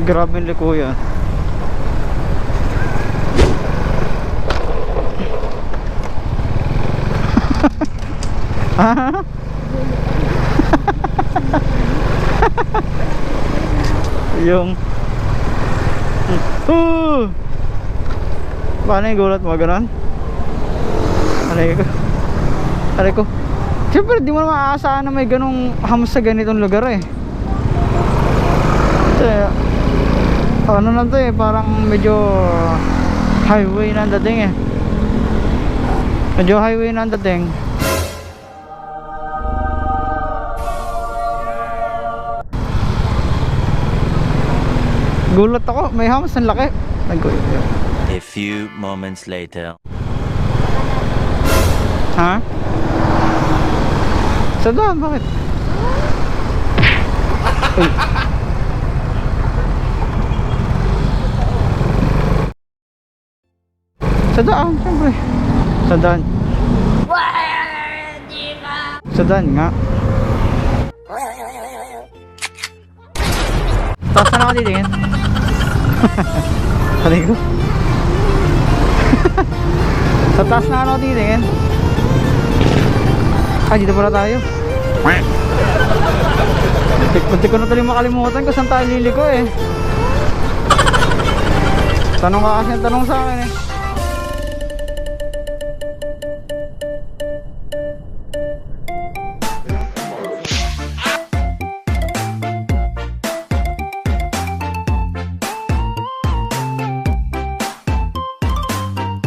Grabe yung liko yan. Yung paano yung gulat mo? Ganon? Aray ko. Siyempre di mo na maaasahan na may ganong hams sa ganitong lugar eh. Kasi ano lang to eh, parang medyo highway na ang dating eh. Medyo highway na ang dating. Gulat ako, may hams, ang laki. A few moments later. Ha? Sa daan, bakit? Uy. Sa daan, syempre. Sa daan. Sa daan nga. Taas na ako titingin. Sabi ko. Sa taas na ako titingin. Ay, dito pala tayo. Punti ko na tuloy makalimutan kung saan tayo liliko eh. Tanong ka kasi, tanong sa akin eh.